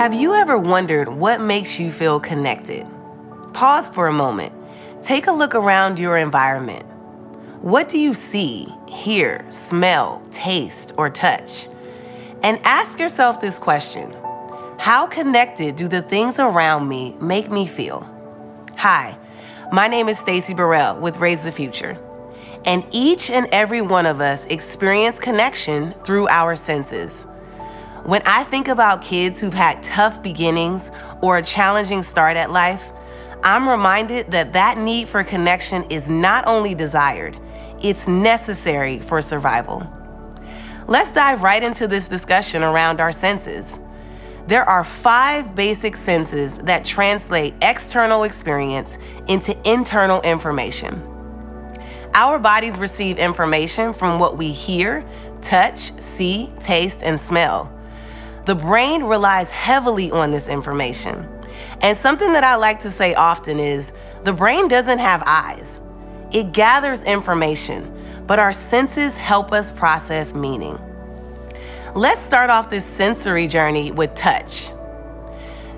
Have you ever wondered what makes you feel connected? Pause for a moment. Take a look around your environment. What do you see, hear, smell, taste, or touch? And ask yourself this question: how connected do the things around me make me feel? Hi, my name is Stacy Burrell with Raise the Future. And each and every one of us experience connection through our senses. When I think about kids who've had tough beginnings or a challenging start at life, I'm reminded that need for connection is not only desired, it's necessary for survival. Let's dive right into this discussion around our senses. There are 5 basic senses that translate external experience into internal information. Our bodies receive information from what we hear, touch, see, taste, and smell. The brain relies heavily on this information. And something that I like to say often is, the brain doesn't have eyes. It gathers information, but our senses help us process meaning. Let's start off this sensory journey with touch.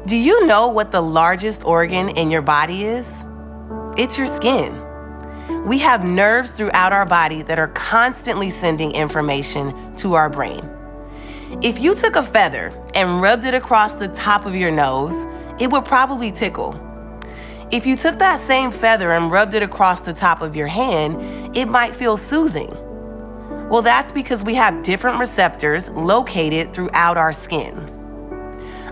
Do you know what the largest organ in your body is? It's your skin. We have nerves throughout our body that are constantly sending information to our brain. If you took a feather and rubbed it across the top of your nose, it would probably tickle. If you took that same feather and rubbed it across the top of your hand, it might feel soothing. Well, that's because we have different receptors located throughout our skin.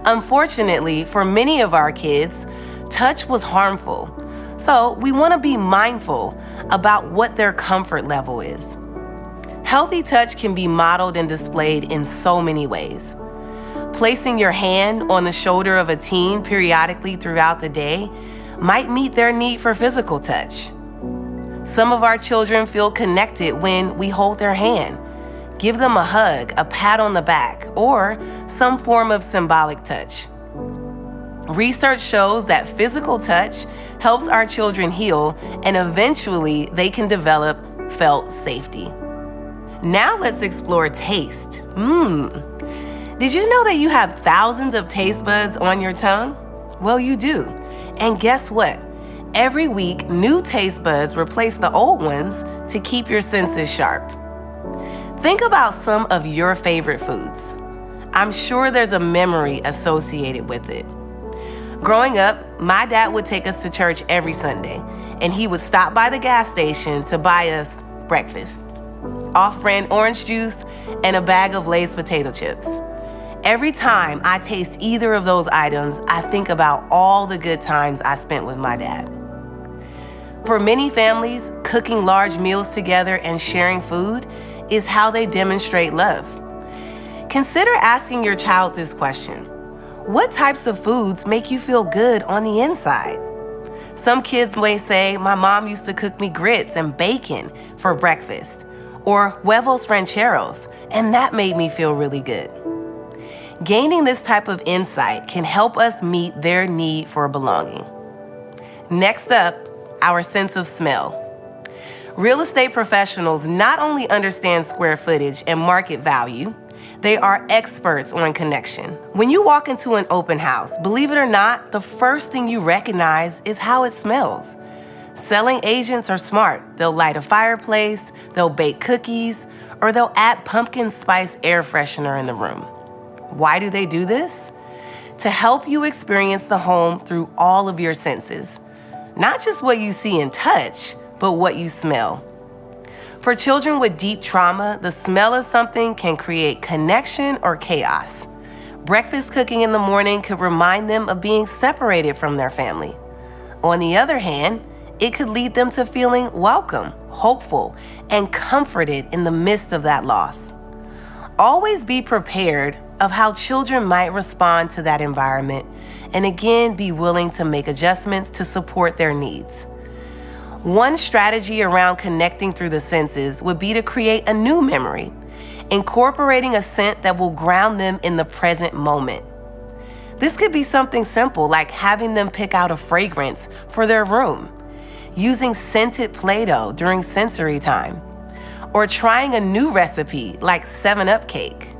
Unfortunately, for many of our kids, touch was harmful. So we want to be mindful about what their comfort level is. Healthy touch can be modeled and displayed in so many ways. Placing your hand on the shoulder of a teen periodically throughout the day might meet their need for physical touch. Some of our children feel connected when we hold their hand, give them a hug, a pat on the back, or some form of symbolic touch. Research shows that physical touch helps our children heal, and eventually they can develop felt safety. Now let's explore taste. Did you know that you have thousands of taste buds on your tongue? Well, you do. And guess what? Every week, new taste buds replace the old ones to keep your senses sharp. Think about some of your favorite foods. I'm sure there's a memory associated with it. Growing up, my dad would take us to church every Sunday, and he would stop by the gas station to buy us breakfast: off-brand orange juice and a bag of Lay's potato chips. Every time I taste either of those items, I think about all the good times I spent with my dad. For many families, cooking large meals together and sharing food is how they demonstrate love. Consider asking your child this question: what types of foods make you feel good on the inside? Some kids may say, my mom used to cook me grits and bacon for breakfast, or huevos rancheros, and that made me feel really good. Gaining this type of insight can help us meet their need for belonging. Next up, our sense of smell. Real estate professionals not only understand square footage and market value, they are experts on connection. When you walk into an open house, believe it or not, the first thing you recognize is how it smells. Selling agents are smart. They'll light a fireplace, they'll bake cookies, or they'll add pumpkin spice air freshener in the room. Why do they do this? To help you experience the home through all of your senses. Not just what you see and touch, but what you smell. For children with deep trauma, the smell of something can create connection or chaos. Breakfast cooking in the morning could remind them of being separated from their family. On the other hand, it could lead them to feeling welcome, hopeful, and comforted in the midst of that loss. Always be prepared of how children might respond to that environment, and again, be willing to make adjustments to support their needs. One strategy around connecting through the senses would be to create a new memory, incorporating a scent that will ground them in the present moment. This could be something simple like having them pick out a fragrance for their room, using scented Play-Doh during sensory time, or trying a new recipe like 7-Up cake.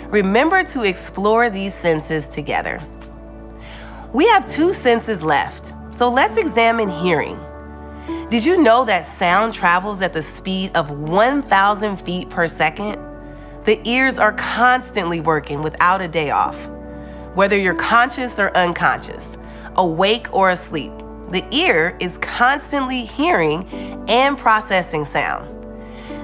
Remember to explore these senses together. We have 2 senses left, so let's examine hearing. Did you know that sound travels at the speed of 1,000 feet per second? The ears are constantly working without a day off. Whether you're conscious or unconscious, awake or asleep, the ear is constantly hearing and processing sound.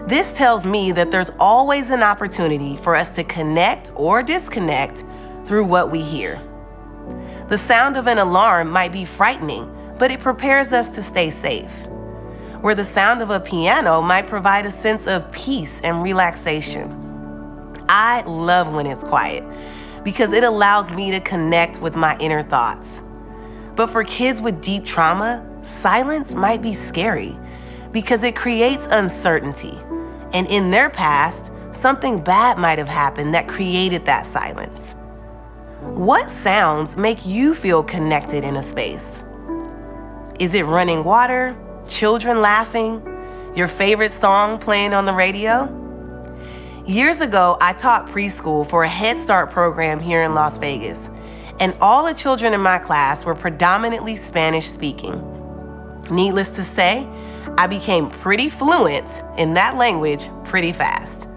This tells me that there's always an opportunity for us to connect or disconnect through what we hear. The sound of an alarm might be frightening, but it prepares us to stay safe. Where the sound of a piano might provide a sense of peace and relaxation. I love when it's quiet because it allows me to connect with my inner thoughts. But for kids with deep trauma, silence might be scary because it creates uncertainty. And in their past, something bad might have happened that created that silence. What sounds make you feel connected in a space? Is it running water, children laughing, your favorite song playing on the radio? Years ago, I taught preschool for a Head Start program here in Las Vegas, and all the children in my class were predominantly Spanish speaking. Needless to say, I became pretty fluent in that language pretty fast.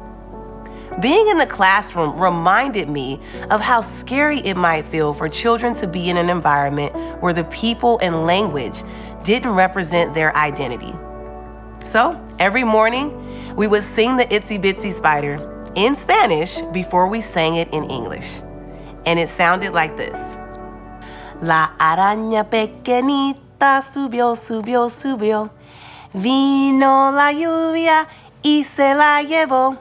Being in the classroom reminded me of how scary it might feel for children to be in an environment where the people and language didn't represent their identity. So every morning, we would sing the Itsy Bitsy Spider in Spanish before we sang it in English. And it sounded like this. La araña pequeñita subió, subió, subió. Vino la lluvia y se la llevó.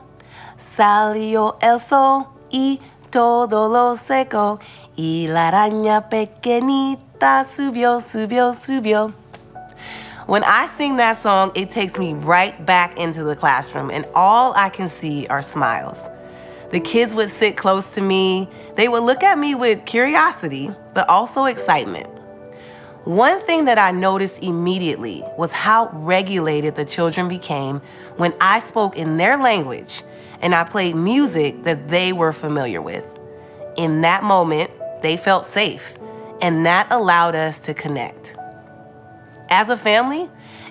Salió el sol y todo lo secó. Y la araña pequeñita subió, subió, subió. When I sing that song, it takes me right back into the classroom, and all I can see are smiles. The kids would sit close to me. They would look at me with curiosity, but also excitement. One thing that I noticed immediately was how regulated the children became when I spoke in their language and I played music that they were familiar with. In that moment, they felt safe, and that allowed us to connect. As a family,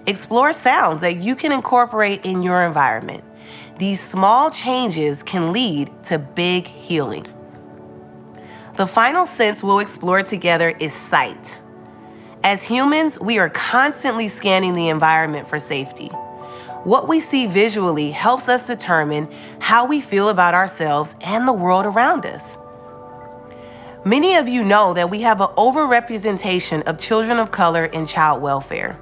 explore sounds that you can incorporate in your environment. These small changes can lead to big healing. The final sense we'll explore together is sight. As humans, we are constantly scanning the environment for safety. What we see visually helps us determine how we feel about ourselves and the world around us. Many of you know that we have an overrepresentation of children of color in child welfare.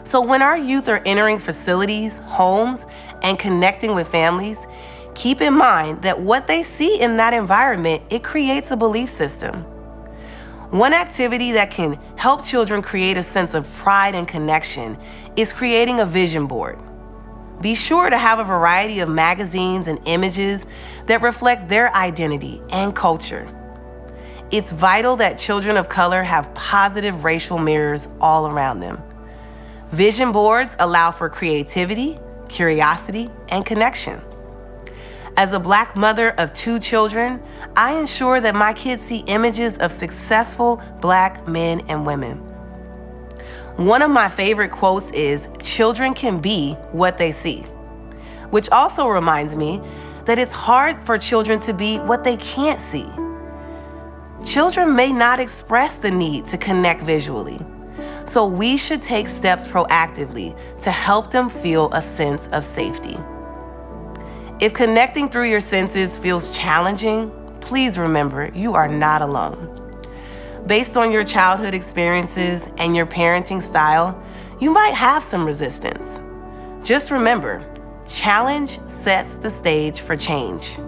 So when our youth are entering facilities, homes, and connecting with families, keep in mind that what they see in that environment, it creates a belief system. One activity that can help children create a sense of pride and connection is creating a vision board. Be sure to have a variety of magazines and images that reflect their identity and culture. It's vital that children of color have positive racial mirrors all around them. Vision boards allow for creativity, curiosity, and connection. As a Black mother of 2 children, I ensure that my kids see images of successful Black men and women. One of my favorite quotes is, "Children can be what they see," which also reminds me that it's hard for children to be what they can't see. Children may not express the need to connect visually, so we should take steps proactively to help them feel a sense of safety. If connecting through your senses feels challenging, please remember you are not alone. Based on your childhood experiences and your parenting style, you might have some resistance. Just remember, challenge sets the stage for change.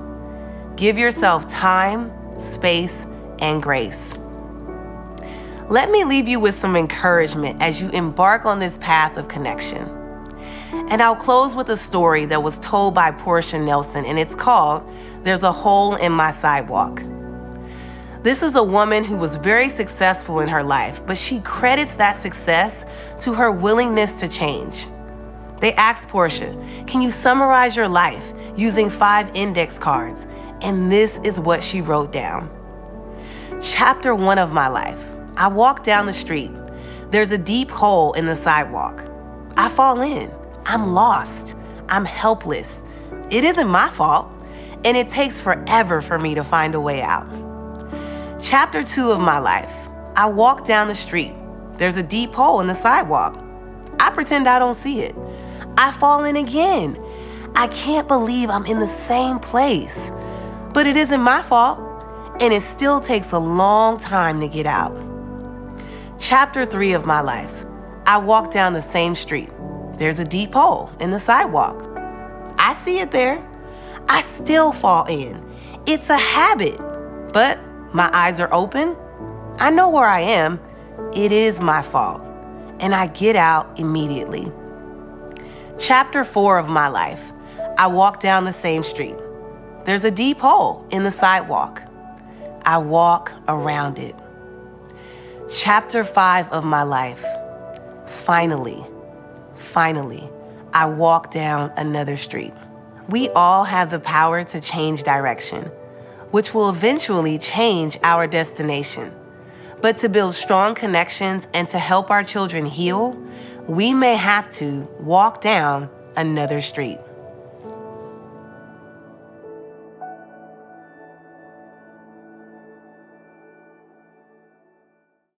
Give yourself time, space, and grace. Let me leave you with some encouragement as you embark on this path of connection. And I'll close with a story that was told by Portia Nelson, and it's called "There's a Hole in My Sidewalk." This is a woman who was very successful in her life, but she credits that success to her willingness to change. They asked Portia, "Can you summarize your life using 5 index cards?" And this is what she wrote down. Chapter 1 of my life. I walk down the street. There's a deep hole in the sidewalk. I fall in. I'm lost. I'm helpless. It isn't my fault, and it takes forever for me to find a way out. Chapter 2 of my life. I walk down the street. There's a deep hole in the sidewalk. I pretend I don't see it. I fall in again. I can't believe I'm in the same place. But it isn't my fault, and it still takes a long time to get out. Chapter 3 of my life. I walk down the same street. There's a deep hole in the sidewalk. I see it there. I still fall in. It's a habit, but my eyes are open. I know where I am. It is my fault, and I get out immediately. Chapter 4 of my life. I walk down the same street. There's a deep hole in the sidewalk. I walk around it. Chapter 5 of my life. Finally, I walk down another street. We all have the power to change direction, which will eventually change our destination. But to build strong connections and to help our children heal, we may have to walk down another street.